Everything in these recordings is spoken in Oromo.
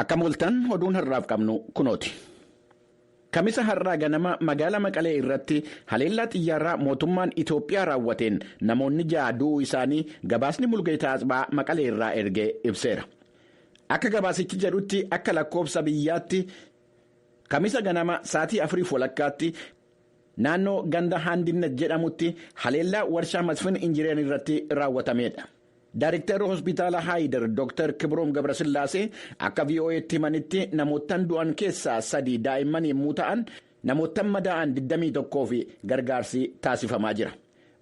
Akka mul'atan oduun har'aaf qabnu kunooti. Kamisa har'aa ganama magaalaa Maqalee irratti haleellaa xiyyaaraa mootummaan Itoophiyaa raawwateen namoonni 6 du'uu isaanii gabaasni Mulgeetaa Asbaa Maqalee irraa ergee ibseera. Akka gabaasichi jedhutti akka lakkoofsa biyyaatti kamisa ganama sa'aatii 4:00 naannoo ganda Haandinnet jedhamutti haleellaa warshaa Masfin Injireen irratti raawwatameedha. Daarektarri hospitaala Haayidar Dr. Kibroom Gabrasillaasee akka VOA'tti himanitti namootaan du'an keessaa 3 daa'imman yommuu ta'an namootaan madaa'an 21 fi gargaarsi taasifamaa jira.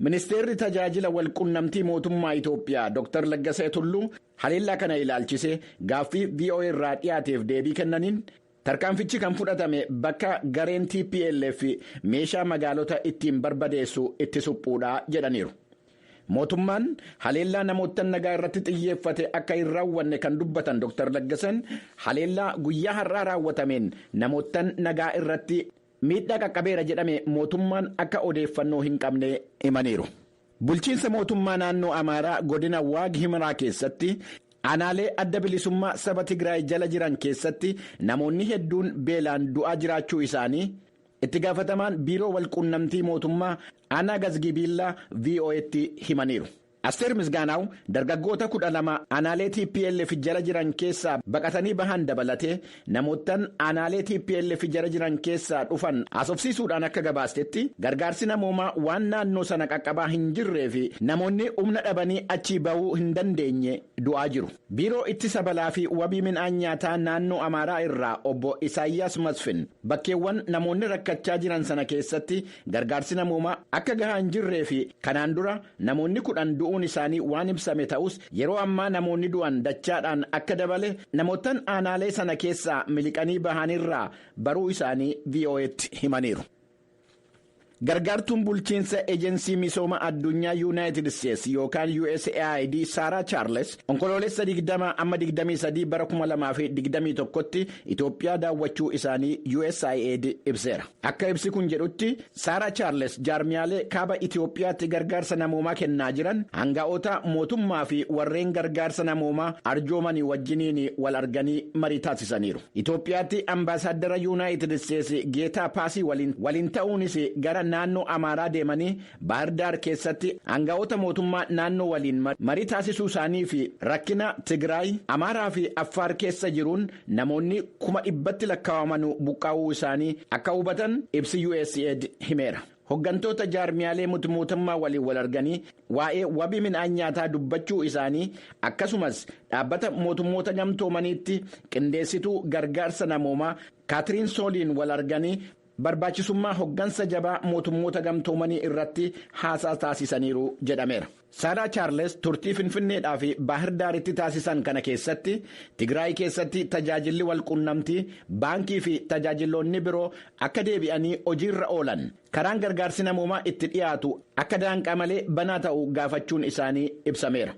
Ministeerri tajaajila walqunnamtii mootummaa Itoophiyaa Dr. Laggasee Tulluu haleellaa kana ilaalchisee gaaffii VOA irraa dhiyaateef deebii kennaniin tarkaanfichi kan fudhatame bakka gareen TPLF meeshaa magaalota ittiin barbadeessu itti suphuudha jedhaniiru. Mootummaan haleellaa namoota nagaa irratti xiyyeeffate akka hin raawwanne kan dubbatan Dr. Laggaseen haleellaa guyyaa har'aa raawwatameen namoota nagaa irratti miidhaa qaqqabeera jedhame mootummaan akka odeeffannoo hin qabne himaniiru. Bulchiinsa mootummaa naannoo Amaaraa godina Waag Himraa keessatti aanaalee adda bilisummaa saba Tigraay jala jiran keessatti namoonni hedduun beelaan du'aa jiraachuu isaanii itti gaafatamaan biiroo walqunnamtii mootummaa aanaa Gazgibiillaa VOA'tti himaniiru. Asteer Misgaanaaw dargaggoota 12 aanaalee TPLF jala jiran keessaa baqatanii bahan dabalatee namootaan aanaalee TPLF jala jiran keessaa dhufan asofsiisuudhaan akka gabaastetti gargaarsi namoomaa waan naannoo sana qaqqabaa hin jirree fi namoonni humna dhabanii achii bahuu hin dandeenye du'aa jiru. Biiroo ittisa balaa fi wabii midhaan nyaataa naannoo Amaaraa irraa obbo Isaayyaas Masfin bakkeewwan namoonni rakkachaa jiran sana keessatti gargaarsi namoomaa akka gahaa hin jirree fi kanaan dura namoonni 10 du'uun isaanii waan ibsame ta'us yeroo ammaa namoonni du'an dachaadhaan akka dabale namootaan aanaalee sana keessaa miliqanii bahanirraa baruu isaanii VOA'tti himaniiru. Gargaartuun bulchiinsa ejensii misooma addunyaa Yuunaayitid Isteetsi yookaan USAID Saaraa Chaarles onkoloolessa 20-23 bara 2021tti Itoophiyaa daawwachuu isaanii USAID ibseera. Akka ibsi kun jedhutti Saaraa Chaarles jaarmiyaalee kaaba Itoophiyaatti gargaarsa namoomaa kennaa jiran hanga'oota mootummaa fi warreen gargaarsa namoomaa arjoomanii wajjiniin wal arganii marii taasisaniiru. Itoophiyaatti ambaasaaddara Yuunaayitid Isteetsi Geetaa Paasii waliin ta'uunis gara naannoo Amaaraa deemanii Baahirdaar keessatti hanga'oota mootummaa naannoo waliin marii taasisuu isaanii fi rakkina Tigraay, Amaaraa fi Affaar keessa jiruun namoonni 100,000 lakkaa'aman buqqaa'uu isaanii akka hubatan ibsi USAID himeera. Hoggantoota jaarmiyaalee mootummaa waliin wal arganii waa'ee wabii midhaan nyaataa dubbachuu isaanii akkasumas dhaabbata mootummoota gamtoomaniitti qindeessituu gargaarsa namoomaa Kaatiriin Sooliin wal arganii barbaachisummaa hoggansa jabaa mootummoota gamtoomanii irratti haasaa taasisaniiru jedhameera. Saaraa Chaarles turtii Finfinneedhaa fi Baahirdaaritti taasisan kana keessatti Tigraay keessatti tajaajilli walqunnamtii baankii fi tajaajiloonni biroo akka deebi'anii hojiirra oolan karaan gargaarsi namoomaa itti dhiyaatu akka daanqaa malee banaa ta'u gaafachuun isaanii ibsameera.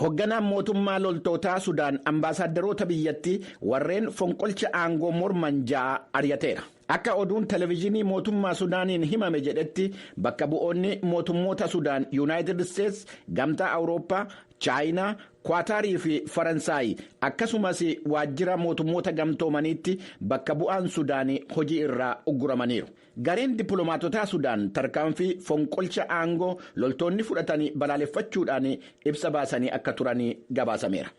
Hogganaan mootummaa loltootaa Sudaan ambaasaaddoroota biyyattii warreen fonqolcha aangoo morman 6 ari'ateera. Akka oduun televezyiinii mootummaa Sudaaniin himame jedhetti bakka bu'oonni mootummoota Sudaan Yuunaayitid Isteetsi, Gamtaa Awurooppaa, Chaayinaa, Kwaataarii fi Faransaay akkasumas waajjira mootummoota gamtoomaniitti bakka bu'aan Sudaanii hojii irraa ugguramaniiru. Gareen dippiloomaatotaa Sudaan tarkaanfii fonqolcha aangoo loltoonni fudhatanii balaaleffachuudhaan ibsa baasanii akka turanii gabaasameera.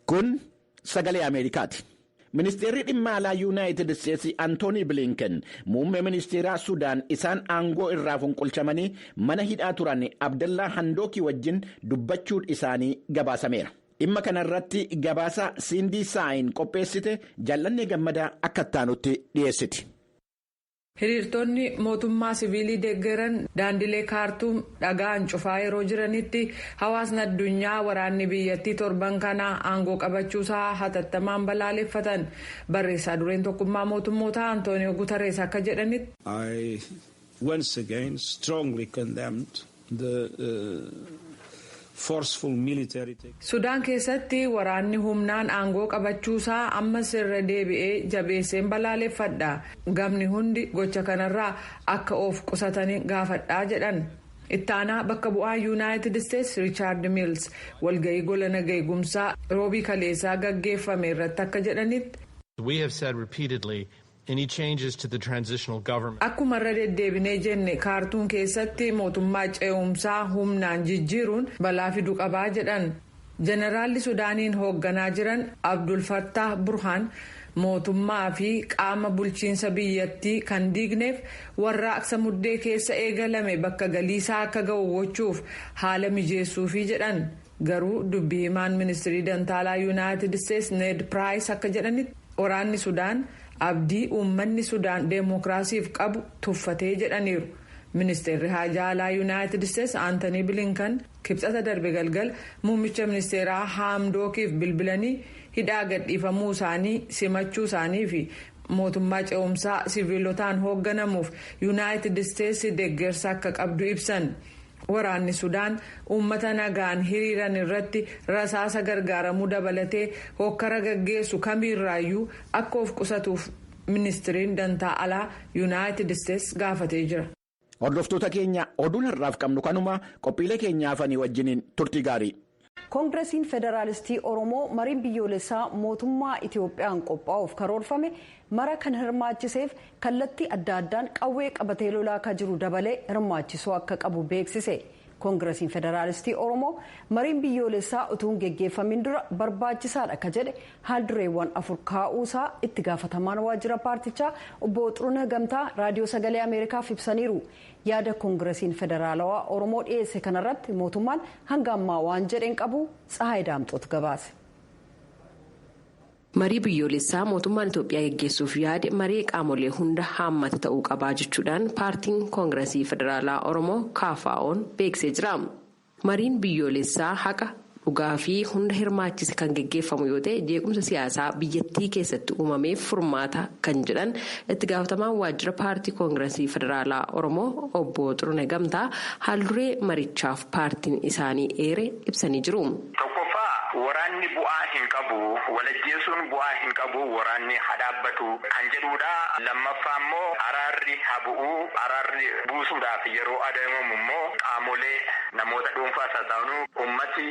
Kun sagalee Ameerikaati. Ministeerri dhimma alaa Yuunaayitid Isteetsi Antoonii Bilinken muummee ministeeraa Sudaan isaan aangoo irraa fonqolchamanii mana hidhaa turan Abdallaa Handookii wajjin dubbachuun isaanii gabaasameera. Dhimma kanarratti gabaasa Sindii Saayin qopheessite Jaallanne Gammadaa akka ittaanutti dhiyeessiti. Hiriirtonni mootummaa siviilii deeggaran daandilee kaartuum dhagaan cufaa yeroo jiranitti hawaasni addunyaa waraanni biyyattii torban kana aangoo qabachuusaa hatattamaan balaaleffatan. Barreessaa dureen tokkummaa mootummoota Antooniyoo Guutarees akka jedhanitti. I once again strongly condemned the Sudaan keessatti waraanni humnaan aangoo qabachuusaa ammas irra deebi'ee jabeesseen balaaleffadha. Gamni hundi gocha kanarraa akka of qusatanii gaafadhaa jedhan. Ittaanaa bakka bu'aa yuunaayitid isteetsi riichaard miils walga'ii gola nagaa eegumsaa roobii kaleessaa gaggeeffame irratti akka jedhanitti. We have said repeatedly any changes to the transitional government. Akkuma irra deddeebinee jenne kaartuum keessatti mootummaa ce'umsaa humnaan jijjiiruun balaa fiduu qabaa jedhan. Jeneraalli Sudaaniin hoogganaa jiran Abdul Fattah Burhaan mootummaa fi qaama bulchiinsa biyyattii kan diigneef warraaqsa muddee keessa eegalame bakka galiisaa akka ga'u gochuuf haala mijeessuufi jedhan. Garuu dubbii himaan ministirii dantaalaa yuunaayitid isteetsi Ned Price akka jedhanitti waraanni Sudaan abdii uummanni Sudaan deemokiraasiif qabu tuffatee jedhaniiru. Ministeerri haajaa alaa yuunaayitid isteetsi Aantanii Bilinkan kibxata darbe galgal muummicha ministeeraa Haamdookiif bilbilanii hidhaa gadhiifamuu isaanii simachuu isaanii fi mootummaa ce'umsaa siviilotaan hoogganamuuf yuunaayitid isteetsi deeggarsa akka qabdu ibsan. Waraanni Sudaan uummata nagaan hiriiran irratti rasaasa gargaaramuu dabalatee hokkara gaggeessu kamiirraayyuu akka of qusatuuf ministiriin dantaa alaa yuunaayitid isteetsi gaafatee jira. Hordoftoota keenya oduun har'aaf qabnu kanuma qophiilee keenyaafanii wajjiniin turtii gaarii. Koongiresiin Federaalistii Oromoo mariin biyyoolessaa mootummaa Itiyoophiyaan qophaa'uuf karoorfame mara kan hirmaachiseef kallattii adda addaan qawwee qabatee lolaa akka jiru dabalee hirmaachisuu akka qabu beeksise. Koongiresiin Federaalistii Oromoo mariin biyyoolessaa utuu hin geggeeffamin dura barbaachisaadha akka jedhe haaldureewwan 4 kaa'uusaa itti gaafatamaan waajjira paartichaa obbo Xurunee Gamtaa raadiyoo sagalee Ameerikaaf ibsaniiru. Yaada Koongiresiin Federaalawaa Oromoo dhiyeesse kanarratti mootummaan hanga ammaa waan jedheen qabu Tsahaay Daamxoot gabaase. Marii biyyoolessaa mootummaan Itoophiyaa geggeessuuf yaade marii qaamolee hunda haammata ta'uu qabaa jechuudhaan paartiin Koongiresii Federaalaa Oromoo KFO'n beeksisee jira. Mariin biyyoolessaa haqa dhugaa fi hunda hirmaachise kan geggeeffamu yoo ta'e jeequmsa siyaasaa biyyattii keessatti uumameef furmaata kan jedhan itti gaafatamaan waajjira paartii Koongiresii Federaalaa Oromoo obbo Xurunee Gamtaa haalduree marichaaf paartiin isaanii eere ibsanii jiru. Waraanni bu'aa hin qabu, walajjeesuun bu'aa hin qabu, waraanni hadhaabbatu kan jedhudha. Lammaffaa immoo araarri habu'uu, araarri buusuudhaaf yeroo adeemamu immoo qaamolee namoota dhuunfaa sassaabanuu ummati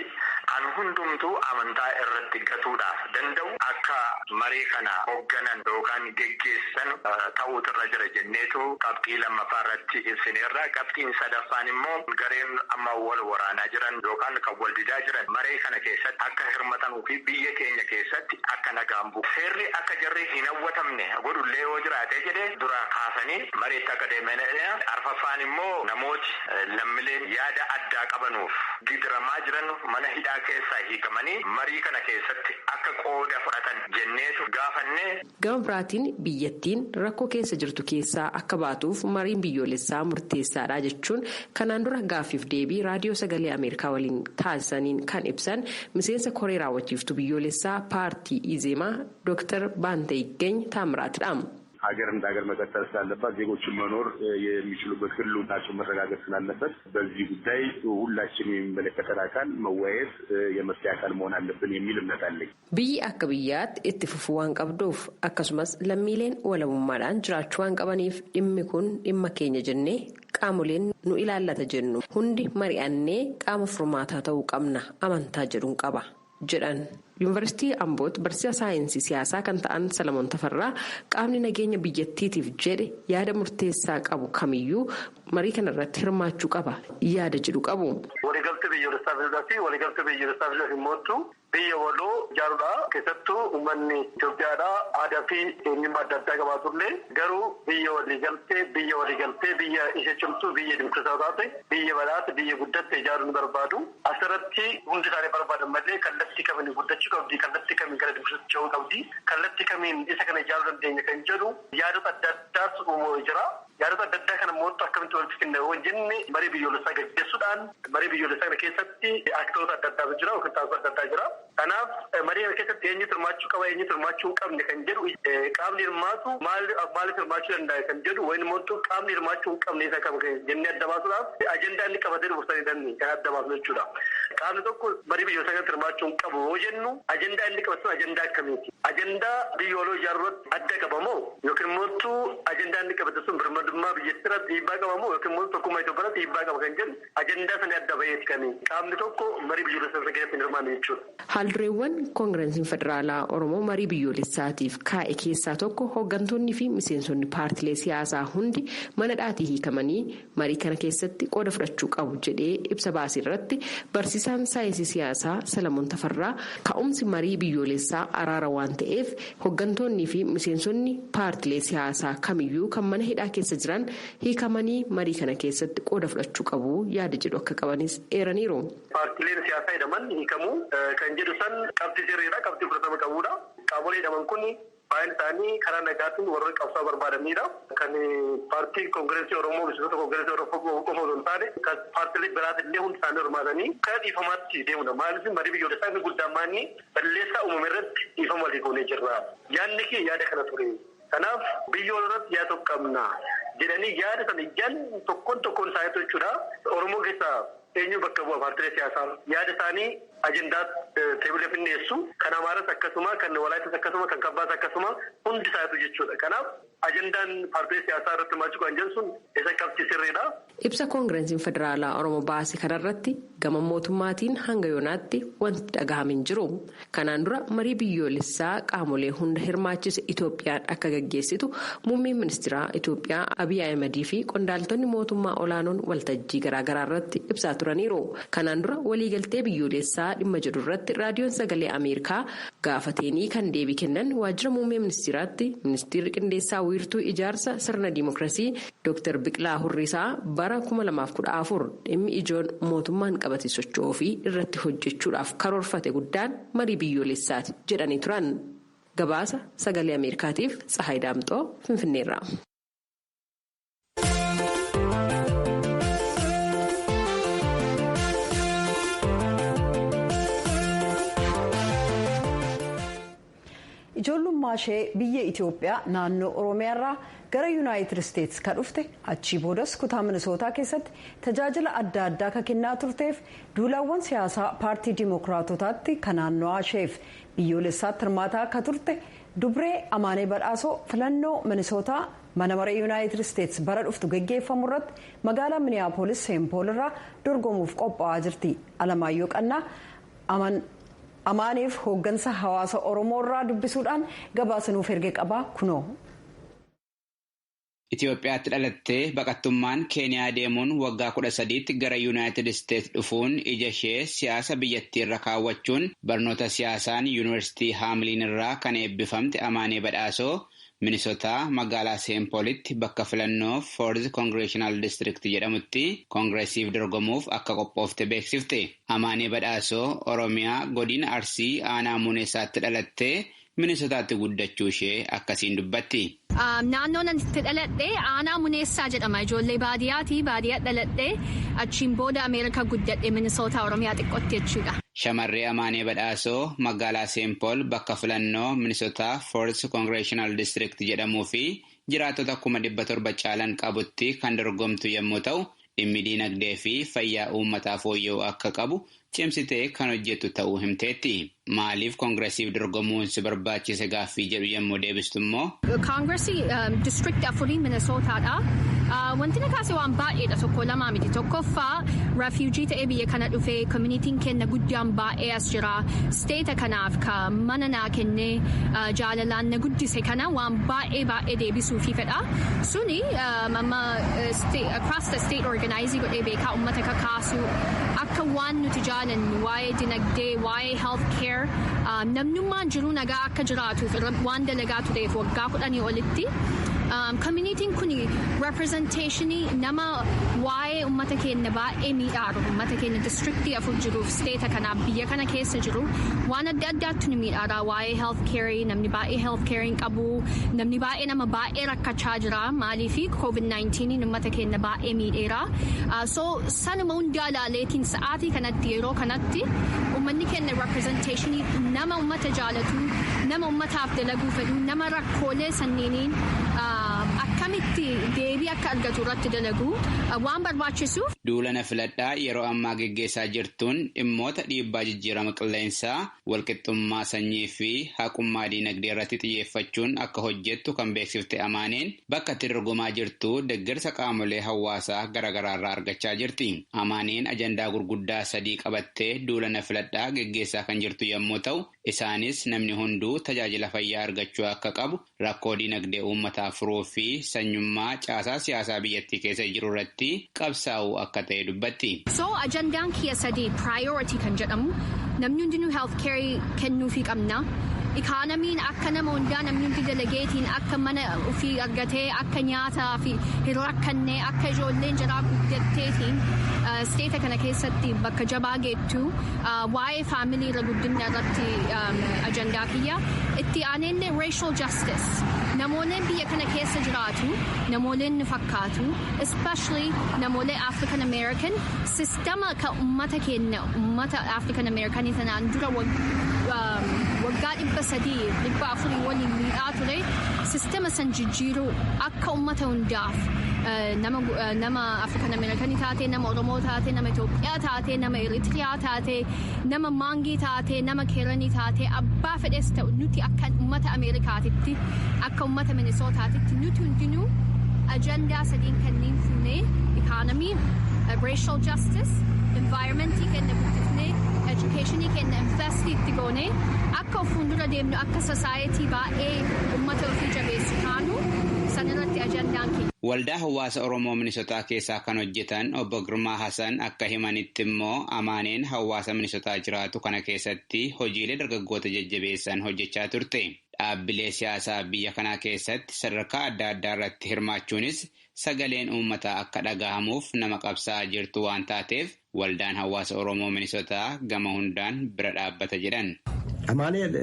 an hundumtuu amantaa irratti gatuudhaaf danda'u akka marii kana hoogganan yookaan geggeessan ta'uutu irra jira jenneetu qabxii lammaffaa irratti ibsineerra. Qabxiin sadaffaan immoo gareen amma wal waraanaa jiran yookaan kan wal didaa jiran marii kana keessatti akka hirmatanuu fi biyya keenya keessatti akka nagaan bu'u. Seerri akka jarri hin hawwatamne godhullee yoo jiraate jedhee dura kaasanii mariitti akka deemanidha. Arfaffaan immoo namooti lammileen yaada addaa qabanuuf gidiramaa jiran mana hidhaa keessaa hiikamanii marii kana keessatti akka qooda fudhatan jenneetu gaafanne. Gama biraatiin biyyattiin rakkoo keessa jirtu keessaa akka baatuuf mariin biyyoolessaa murteessaadha jechuun kanaan dura gaaffiif deebii raadiyoo sagalee Ameerikaa waliin taasisaniin kan ibsan miseensa koree raawwachiiftuu biyyoolessaa paartii ኢዜማ ዶክተር ባንተ ይገኝ ታምራትዳ ሀገር እንደ ሀገር መቀጠል ስላለባት ዜጎችን መኖር የሚችሉበት ህልውናቸው መረጋገጥ ስላለበት በዚህ ጉዳይ ሁላችንም የሚመለከተን አካል መወያየት የመፍትሄ አካል መሆን አለብን የሚል እምነት አለኝ። ብይ akka biyyaatti itti fufuu waan qabduuf akkasumas lammiileen walabummaadhaan jiraachuu waan qabaniif dhimmi kun dhimma keenya jennee qaamoleen nu ilaallata jennu hundi mari'annee qaama furmaataa ta'uu qabna amantaa jedhuun qaba jedhan. Yuunivarsiitii Ambootti barsiisaa saayinsii siyaasaa kan ta'an Salamoon Tafarraa qaamni nageenya biyyattiitiif jedhe yaada murteessaa qabu kamiyyuu marii kanarratti hirmaachuu qaba yaada jedhu qabu. Waliigaltee biyyoolessaa fi waliigaltee biyyoolessaa fi biyya waloo ijaaruudha. Keessattuu uummanni Itoophiyaadhaa aadaa fi eenyummaa adda addaa qabaatullee garuu biyya waliigaltee biyya ishee cimtuu biyya dimokiraatawaa taate biyya badhaate biyya guddatte ijaaruun barbaadu. Asirratti hundi isaanii barbaadan malee kallattii kamiin guddachuu qabdi, kallattii kamiin gara dimokiraatawaa qabdi, kallattii kamiin isa kana ijaaruu dandeenya kan jedhu yaadota adda addaatu uumamee jira. Yaadota adda addaa kana mootu akkamitti walitti kenname jenne marii biyyoolessaa gaggeessuudhaan marii biyyoolessaa kana keessatti aktoroota adda addaatu jira yookiin taasisa adda addaa jira. Kanaaf marii kana keessatti eenyutu hirmaachuu qaba eenyutu hirmaachuu hin qabne kan jedhu qaamni hirmaatu maaliif hirmaachuu danda'a kan jedhu wayin mootu qaamni hirmaachuu hin qabne isa qaba jennee adda baasuudhaaf ajandaa inni qabatee dhufuusanii danni kan adda baasu jechuudha. qaamni tokko marii biyyoota kanatti hirmaachuu hin qabu yoo jennu ajandaa inni qabatu ajandaa akkamiiti? Ajandaa biyyooloo ijaarurratti adda qabamoo yookiin immoo ajandaa inni qabatu sun birmadummaa biyyattii irratti dhiibbaa qabamoo yookiin immoo tokkummaa Itoophiyaatti dhiibbaa qaba kan jedhu ajandaa sana adda baheeti kan qaamni tokko marii biyyoolessaa keessatti hin hirmaanne jechuudha. Haaldureewwan koongireesiin federaalaa Oromoo marii biyyoolessaatiif kaa'e keessaa tokko hooggantoonni fi miseensonni paartilee siyaasaa hundi mana dhaatii hiikamanii marii kana keessatti qooda fudhachuu qabu jedhee ibsa baasee irratti barsiisaan saayinsii siyaasaa Salamoon Tafarraa ka'umsi marii biyyoolessaa araara waan ta'eef hooggantoonni fi miseensonni paartilee siyaasaa kamiyyuu kan mana hidhaa keessa jiran hiikamanii marii kana keessatti qooda fudhachuu qabu yaada jedhu akka qabanis eeraniiru. Paartileen siyaasaa jedhaman hiikamuu kan jedhu san qabxii sirriidha, qabxii fudhatama qabuudha. Qaamolee jedhaman kun baay'een isaanii karaa nagaatiin warra qabsaa barbaadanidha. Kan paartii koongireesii Oromoo miseensota koongireesii Oromoo qofa osoo hin taane kan paartilee biraati illee hundi isaanii hirmaatanii kan dhiifamaatti deemudha. Maaliif marii biyyoolessaa inni guddaan maanni balleessaa uumame irratti dhiifama walii goonee jirra. Yaadni kee yaada kana ture. Kanaaf biyyoolessaa yaada tokko qabna jedhanii yaada sana ijaan tokkoon isaanii jechuudha. Oromoo keessaa eenyu bakka bu'a paartilee siyaasaa yaada isaanii ajandaa teebila finneessu kan Amaaras akkasuma kan Walaayittas akkasuma kan Kabbaas akkasuma hundi isaatu jechuudha. Kanaaf ajandaan paartilee siyaasaa irratti hirmaachuu kan jedhu sun isa qabxii sirriidha. Ibsa koongireesiin federaalaa Oromoo baase kanarratti gama mootummaatiin hanga yoonaatti wanti dhagahame hin jiru. Kanaan dura marii biyyoolessaa qaamolee hunda hirmaachise Itoophiyaan akka gaggeessitu muummeen ministeeraa Itoophiyaa Abiy Ahimad fi qondaaltonni mootummaa olaanoon waltajjii garaagaraa irratti ibsaa turaniiru. Kanaan dura waliigaltee biyyoolessaa dhimma jedhu irratti raadiyoon sagalee Ameerikaa gaafateenii kan deebii kennan waajjira muummee ministeeraatti ministeerri qindeessaa wiirtuu ijaarsa sirna diimokiraasii Dr. Biqilaa Hurrisaa bara 2014 dhimmi ijoon mootummaan qabatee socho'uu fi irratti hojjechuudhaaf karoorfate guddaan marii biyyoolessaati jedhanii turan. Gabaasa sagalee Ameerikaatiif Tsahaay Daamxoo Finfinneerraa. ijoollummaa ishee biyya Itoophiyaa naannoo Oromiyaarraa gara Yuunaayitid Isteetsi kan dhufte achii boodas kutaa Minisootaa keessatti tajaajila adda addaa kan kennaa turteef duulaawwan siyaasaa paartii Dimookiraatotaatti kan naannoo isheef biyyoolessaatti hirmaataa akka turte Dubree Amaanee Badhaasoo filannoo Minisootaa mana maree Yuunaayitid Isteetsi bara dhuftu gaggeeffamu irratti magaalaa Miniyaapolis Seenpool irraa dorgomuuf qophaa'aa jirti. Alamaayyoo Qannaa Amaaneef hooggansa hawaasa Oromoo irraa dubbisuudhaan gabaasanuuf erge qabaa kunoo. Itoophiyaatti dhalattee baqattummaan Keeniyaa deemuun waggaa 13tti gara Yuunaayitid Isteetsi dhufuun ija ishee siyaasa biyyattii irra kaawwachuun barnoota siyaasaan Yuunivarsiitii Haamliin irraa kan eebbifamte Amaanee Badhaasoo Minisootaa magaalaa Seenpoolitti bakka filannoo Foorz Koongireshinaal Distrikt jedhamutti koongireesiif dorgomuuf akka qophoofte beeksifte. Amaanee Badhaasoo Oromiyaa godina Arsii aanaa Muneessaatti dhalattee Minisootaatti guddachuu ishee akkasiin dubbatti. Naannoon itti dhaladhee aanaa Muneessaa jedhama. Ijoollee baadiyyaati. Baadiyyaa dhaladhee achiin booda Ameerikaa guddadhee Minisootaa Oromiyaa xiqqootti jechuudha. Shamarree Amaanee Badhaasoo magaalaa Seenpool bakka filannoo Minisootaa Foorz Koongireshinaal Distrikt jedhamuu fi jiraattota 700 caalan qabutti kan dorgomtu yommuu ta'u, dhimmi diinagdee fi fayyaa uummataa fooyya'uu akka qabu cimsitee kan hojjettu ta'uu himteetti. Maaliif koongireesiif dorgomuun si barbaachise gaaffii jedhu yommuu deebistu immoo. Koongireesii distriktii 4 Minisootaadha. Wanti na kaase waan baay'eedha tokko lamaa miti. Tokkoffaa refuujii ta'ee biyya kana dhufee koominitiin keenya guddaan baay'ee as jira. Steeta kanaaf ka mana naa kennee jaalalaan na guddise kana waan baay'ee deebisuufi fedha. Suni across the state organizing godhee beekaa uummata kakaasu akka waan nuti jaalannu waa'ee dinagdee waa'ee health care namnummaan jiru nagaa akka jiraatuuf waan dalagaa tureef waggaa 10 olitti. Communitiin kun representationii nama waa'ee uummata keenya baay'ee miidhaaru uummata keenya distriktii 4 jiruuf steeta kanaaf biyya kana keessa jiru waan adda addaatti nu miidhaara waa'ee health care namni baay'ee health care hin qabu namni baay'ee nama baay'ee rakkachaa jira maaliifi COVID-19 uummata keenya baay'ee miidheera so sanuma hundaa ilaaleetiin sa'aatii kanatti yeroo kanatti uummanni keenya representationii nama uummata jaalatu nama uummataaf dalaguu fedhu nama rakkoolee sanneeniin akkamitti deebii akka akka argatu irratti dalagu waan barbaachisuuf. Duulana filadhaa yeroo ammaa geggeessaa jirtuun dhimmoota dhiibbaa jijjiirama qilleensaa, walqixxummaa sanyii fi haqummaa diinagdee irratti xiyyeeffachuun akka hojjettu kan beeksifte Amaaneen bakka itti dorgomaa jirtu deeggarsa qaamolee hawaasaa garaagaraa irraa argachaa jirti. Amaaneen ajandaa gurguddaa 3 qabattee duulana filadhaa geggeessaa kan jirtu yommuu ta'u, isaanis namni hunduu tajaajila fayyaa argachuu akka qabu, rakkoo diinagdee uummataa furuu fi sanyummaa caasaa siyaasaa biyyattii keessa jiru irratti qabsaa'uu akka ta'e dubbatti. So ajandaan kiyya 3 priority kan jedhamu namni hundinuu health care kennuufii qabna. Ikaanamiin akka nama hundaa namni hundi dalageetiin akka mana ofii argatee akka nyaataa fi hin rakkannee akka ijoolleen jiraa guddatteetiin steeta kana keessatti bakka jabaa geettu waa'ee faamilii irra guddina irratti ajandaa kiyya. Itti aaneellee racial justice. Namooleen biyya kana keessa jiraatu, namooleen nu fakkaatu, especially namoolee African American, sistema kan uummata keenya, uummata African American sanaan dura waggaa 300 waliin miidhaa ture, sistema san jijjiiruu akka uummata hundaaf nama African American taatee, nama Oromoo taatee, nama Itoophiyaa taatee, nama Eritiriyaa taatee, nama Maangii taatee, nama Keeranii taatee, abbaa fedhees ta'u nuti akka uummata Ameerikaatitti, akka uummata Minisootaatitti nuti hundinuu ajandaa 3 kanneen fuunee ikaanamii, racial justice, environmentii kenna guddifnee, educationii kenna investii itti goonee akka fuuldura deemnu akka society baay'ee uummata ofii jabeessu taanu sanirratti ajandaan keenya. Waldaa hawaasa Oromoo Minisootaa keessaa kan hojjetan obbo Girmaa Hasan akka himanitti immoo Amaaneen hawaasa Minisootaa jiraatu kana keessatti hojiilee dargaggoota jajjabeessan hojjechaa turte. Dhaabbilee siyaasaa biyya kanaa keessatti sadarkaa adda addaa irratti hirmaachuunis sagaleen uummataa akka dhagahamuuf nama qabsaa'aa jirtu waan taateef waldaan hawaasa Oromoo Minisootaa gama hundaan bira dhaabbata jedhan. Amaaneen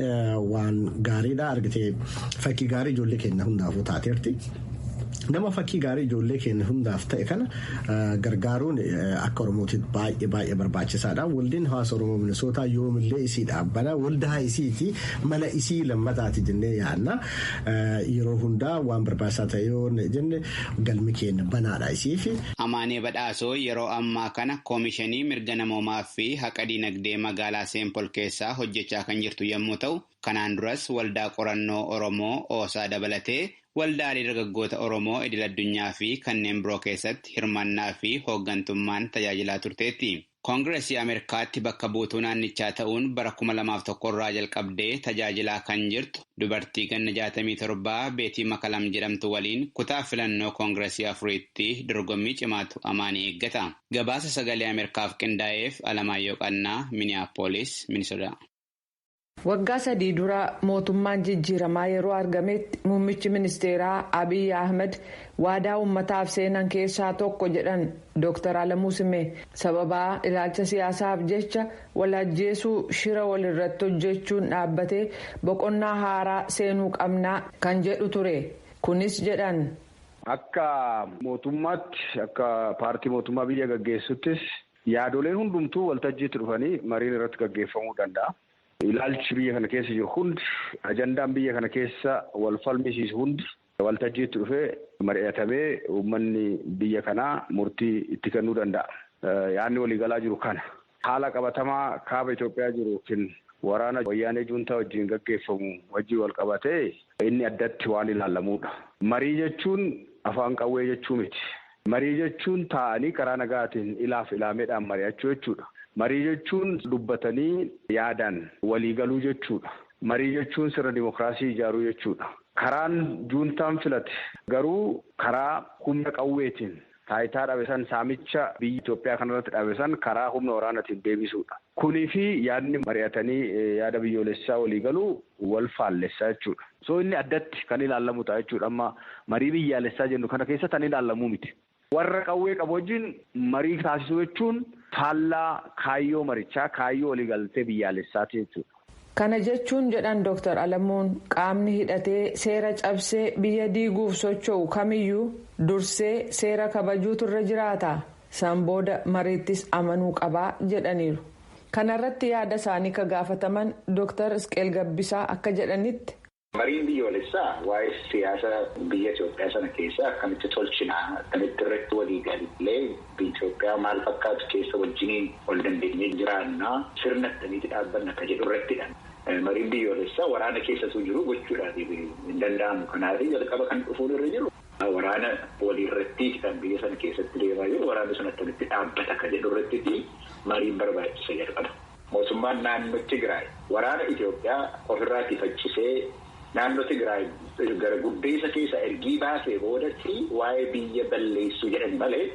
waan gaariidha argitee fakkii gaarii ijoollee keenya hundaafuu taateerti. Nama fakkii gaarii ijoollee keenya hundaaf ta'e kana gargaaruun akka Oromootiif baay'ee barbaachisaadha. Waldaan hawaasa Oromoo Minisootaa yoomillee isii dhaabbana waldaa isiiti mana isii lammataati jennee yaadna. Yeroo hundaa waan barbaachisaa ta'e yoo jenne galmi keenya banaadha isiif. Amaanee Badhaasoo yeroo ammaa kana koomishinii mirga namoomaa fi haqa diinagdee magaalaa Seenpol keessaa hojjechaa kan jirtu yommuu ta'u, kanaan duras waldaa qorannoo Oromoo Oosaa dabalatee waldaalee dargaggoota Oromoo idil addunyaa fi kanneen biroo keessatti hirmaannaa fi hooggantummaan tajaajilaa turteetti. Koongireesii Ameerikaatti bakka buutuu naannichaa ta'uun bara 2001 irraa jalqabdee tajaajilaa kan jirtu dubartii ganna 67 Beetii Makalam jedhamtu waliin kutaa filannoo koongireesii 4tti dorgommii cimaatu Amaanee eeggata. Gabaasa sagalee Ameerikaaf qindaa'eef Alamaayyoo Qannaa, Minneapolis, Minnesota. Waggaa 3 dura mootummaan jijjiiramaa yeroo argametti muummichi ministeeraa Abiy Ahmed waadaa uummataaf seenan keessaa tokko jedhan Dr. Alamuu Simee sababaa ilaalcha siyaasaaf jecha walajjeesuu shira walirratti hojjechuun dhaabbatee boqonnaa haaraa seenuu qabnaa kan jedhu ture. Kunis jedhan. Akka mootummaatti akka paartii mootummaa biyya gaggeessuttis yaadoleen hundumtuu waltajjiitti dhufanii mariin irratti gaggeeffamuu danda'a. Ilaalchi biyya kana keessa jiru hundi ajandaan biyya kana keessa wal falmisiisu hundi waltajjiitti dhufee mari'atamee uummanni biyya kanaa murtii itti kennuu danda'a. Yaadni waliigalaa jiru kana. Haala qabatamaa kaaba Itoophiyaa jiru yookiin waraana wayyaanee juuntaa wajjin gaggeeffamu wajjin wal qabatee inni addatti waan ilaallamuudha. Marii jechuun afaan qawwee jechuu miti. Marii jechuun taa'anii karaa nagaatiin ilaaf ilaameedhaan mari'achuu jechuudha. Marii jechuun dubbatanii yaadaan waliigaluu jechuudha. Marii jechuun sirna dimokiraasii ijaaruu jechuudha. Karaan juuntaan filate garuu karaa humna qawweetiin taayitaa dhabesan saamicha biyya Itoophiyaa kanarratti dhabesan karaa humna waraanaatiin deebisuudha. Kunii fi yaadni mari'atanii yaada biyyoolessaa waliigaluu wal faallessaa jechuudha. So inni addatti kan ilaallamu ta'a jechuudha. Amma marii biyyaalessaa jennu kana keessatti kan ilaallamu miti. Warra qawwee qabu wajjin marii taasisuu jechuun faallaa kaayyoo marichaa kaayyoo waliigaltee biyyaalessaati jechuudha. Kana jechuun jedhan Dr. Alamuun qaamni hidhatee seera cabsee biyya diiguuf socho'u kamiyyuu dursee seera kabajuutu irra jiraata. San booda mariittis amanuu qabaa jedhaniiru. Kanarratti yaada isaanii ka gaafataman Dr. Isqeel Gabbisaa akka jedhanitti. Mariin biyyoolessaa waa'ee siyaasa biyya Itoophiyaa sana keessaa akkamitti tolchinaa akkamitti irratti walii galee biyya Itoophiyaa maal fakkaatu keessa wajjiniin ol dandeenyee jiraannaa sirna akkamitti dhaabbanna akka jedhu irrattidha. Mariin biyyoolessaa waraana keessatu jiru gochuudhaaf hin danda'amu. Kanaaf jalqaba kan dhufuun irra jiru waraana waliirratti kan biyya sana keessatti deemaa jiru waraana sun akkamitti dhaabbata akka jedhu irratti mariin barbaachisa jalqaba. Mootummaan naannoo Tigraay waraana Itoophiyaa ofirraatii faccisee naannoo Tigraay gara guddeessa keessa ergii baasee boodatti waa'ee biyya balleessuu jedhan malee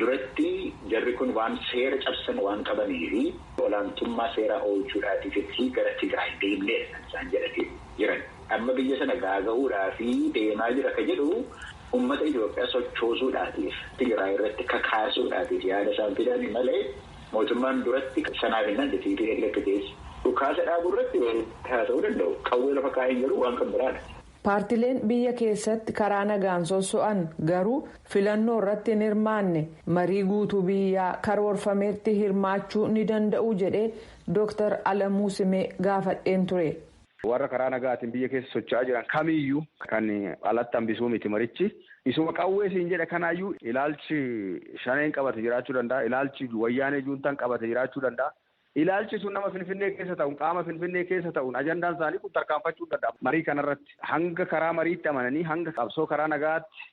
duratti jarri kun waan seera cabsan waan qabanii fi olaantummaa seeraa oolchuudhaatiif gara Tigraay deemnee isaan jedhatee jiran. Amma biyya sana gaaga'uudhaa fi deemaa jira ka jedhu uummata Itoophiyaa sochoosuudhaatiif Tigraay irratti kakaasuudhaatiif yaada isaan fidan malee mootummaan duratti sanaaf hin dandetiifi elektrikees dhukaasa dhaabuu irratti haasa'uu danda'u. Qawwee lafa kaa'een jiru waan kan biraadha. Paartileen biyya keessatti karaa nagaan soso'an garuu filannoo irratti hin hirmaanne marii guutuu biyyaa karoorfameetti hirmaachuu ni danda'u jedhee Dr. Alamuu Simee gaafadheen ture. Warra karaa nagaatiin biyya keessa socho'aa jiran kamiyyuu kan alatti hambisuu miti marichi. Isuma qawwee siin jedha kanaayyuu ilaalchi shaneen qabate jiraachuu danda'a. Ilaalchi wayyaanee juuntaan qabate jiraachuu danda'a. Ilaalchi sun nama Finfinnee keessa ta'uun qaama Finfinnee keessa ta'uun ajandaan isaanii kun tarkaanfachuu danda'a. Marii kanarratti hanga karaa mariitti amananii hanga qabsoo karaa nagaatti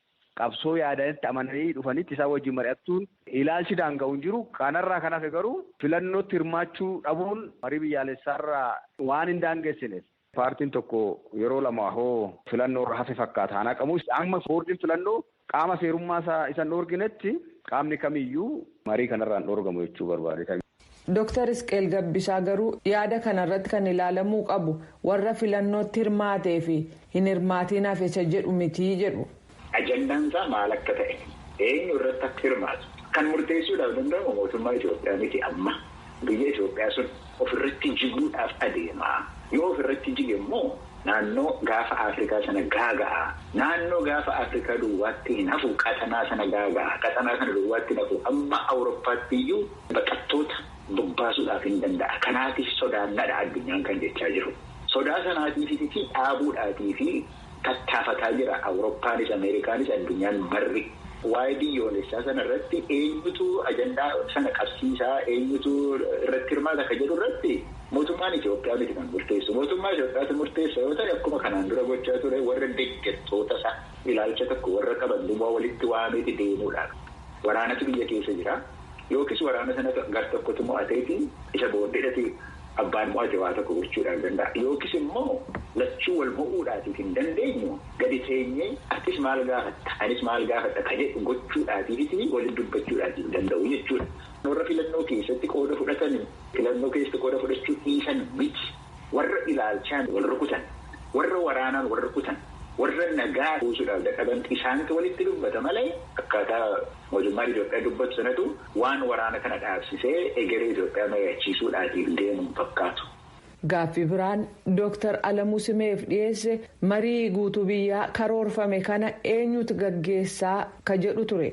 qabsoo yaadanitti amananii dhufanitti isaan wajjin mari'achuun ilaalchi daanga'uun jiru. Kanarraa kan hafe garuu filannootti hirmaachuu dhabuun marii biyyaalessaarraa waan hin daangessineef. Paartiin tokko yeroo lama hoo filannoo irra hafe fakkaata. Haa qabu amma boordiin filannoo qaama seerummaa isa dhoorginetti qaamni kamiyyuu marii kanarraan dhoorgamu jechuu barbaade. Dr. Isqeel Gabbisaa garuu yaada kanarratti kan ilaalamuu qabu warra filannootti hirmaatee fi hin hirmaatiin hafe isa jedhu mitii jedhu. Ajandaan isaa maal akka ta'e eenyu irratti akka hirmaatu kan murteessuudhaaf danda'amu mootummaa Itoophiyaa miti amma biyya Itoophiyaa sun ofirratti jiguudhaaf adeemaa. Yoo ofirratti jige immoo naannoo gaafa Afrikaa sana gaaga'a. Naannoo gaafa Afrikaa duwwaatti hin hafu qaxanaa sana gaaga'a. Qaxanaa sana duwwaatti hin hafu amma Awurooppaatti iyyuu baqattoota bobbaasuudhaaf hin danda'a. Kanaatiif sodaannadha addunyaan kan jechaa jiru. Sodaa sanaatiif dhaabuudhaatii fi tattaafataa jira Awurooppaanis Ameerikaanis addunyaan marri. Waa'ee biyyoolessaa sana irratti eenyutu ajandaa sana qabsiisaa eenyutu irratti hirmaata akka jedhu irratti mootummaan Itoophiyaa miti kan murteessu. Mootummaa Itoophiyaatu murteessa yoo ta'e akkuma kanaan dura gochaa ture warra deeggartoota isaa ilaalcha tokko warra qaban duuba walitti waameeti deemuudhaan. Waraanatu biyya keessa jira yookiis waraana sana gar tokkotu mo'ateetiin isa booddeedhati abbaan mo'ate waa tokko gochuudhaan danda'a. Yookiis immoo lachuu wal mo'uudhaatiif hin dandeenyu gadi teenyee atis maal gaafatta anis maal gaafadha ka jedhu gochuudhaatiif waliin dubbachuudhaatiif danda'u jechuudha. Warra filannoo keessatti qooda fudhatan filannoo keessatti qooda fudhachuu dhiisan miti warra ilaalchaan wal rukutan warra waraanaan wal rukutan warra nagaa buusuudhaaf dadhaban isaantu walitti dubbata malee akkaataa mootummaan Itoophiyaa dubbatu sanatu waan waraana kana dhaabsisee egeree Itoophiyaa mari'achiisuudhaatiif deemu fakkaatu. Gaaffii biraan Dr. Alamuu Simeef dhiyeesse marii guutuu biyyaa karoorfame kana eenyutu gaggeessaa ka jedhu ture.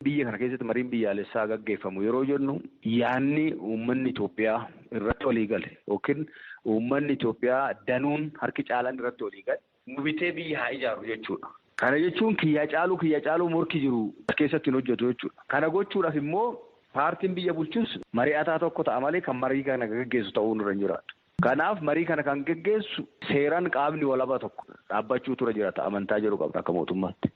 Biyya kana keessatti mariin biyyaalessaa gaggeeffamu yeroo jennu yaanni uummanni Itoophiyaa irratti walii gale yookiin uummanni Itoophiyaa danuun harki caalaan irratti walii gale nu bitee biyya haa ijaaru jechuudha. Kana jechuun kiyya caaluu morki jiru keessatti hin hojjetu jechuudha. Kana gochuudhaaf immoo paartiin biyya bulchus mari'ataa tokko ta'a malee kan marii kana gaggeessu ta'uu nurra hin jiraatu. Kanaaf marii kana kan gaggeessu seeraan qaamni walaba tokko dhaabbachuu tura jiraata amantaa jedhu qabna akka mootummaatti.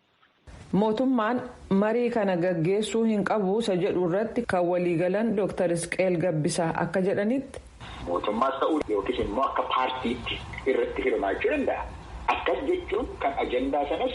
Mootummaan marii kana gaggeessuu hin qabu isa jedhu irratti kan waliigalan Dr. Isqeel Gabbisaa akka jedhanitti. Mootummaas ta'uu yookiis immoo akka paartiitti irratti hirmaachuu danda'a. Akkas jechuun kan ajandaa sanas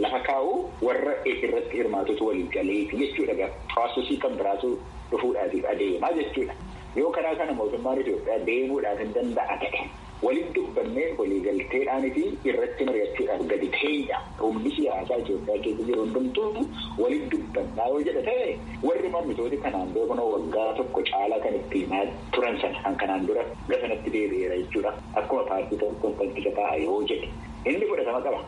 lafa kaa'uu warra irratti hirmaatutu walii galeeti jechuudha. Piroosesii kan biraatu dhufuudhaatiif adeemaa jechuudha. Yoo karaa kana mootummaan Itoophiyaa deemuudhaaf hin danda'a ta'e waliin dubbannee waliigalteedhaan fi irratti mari'achuudhaaf gadi teenya humni siyaasaa Itoophiyaa keessa jiru hundumtuu waliin dubbannaa yoo jedha ta'e warri mormitooti kanaan dura waggaa tokko caalaa kan itti himaa turan sana kan kanaan dura gasanatti deebi'eera jechuudha. Akkuma paartii tokkoon kan isa ta'a yoo jedhe inni fudhatama qaba.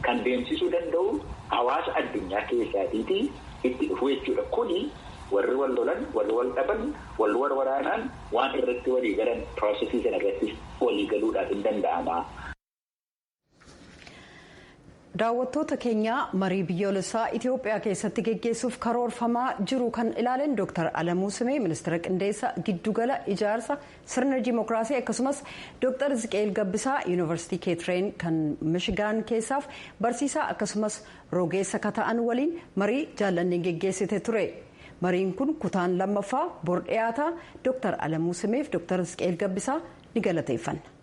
Kan deemsisuu danda'u hawaasa addunyaa keessaatiitii itti dhufu jechuudha. Kuni warri wal lolan, warri wal dhaban, wal waraanaan waan irratti walii galan piroosesii sana irratti walii galuudhaaf hin danda'ama. daawwattoota keenyaa marii biyyoolessaa Itoophiyaa keessatti geggeessuuf karoorfamaa jiru kan ilaaleen Dr. Alamuu Simee ministeera qindeessa giddugala ijaarsa sirna dimookiraasii akkasumas Dr. Ziqeel Gabbisaa yuunivarsiitii Keetireen kan Mishigaan keessaaf barsiisaa akkasumas rogeessa kata'an waliin marii jaallanneen geggeessite ture. Mariin kun kutaan lammaffaa bor dhiyaataa Dr. Alamuu Simeef Dr. Ziqeel Gabbisaa ni galateeffanna.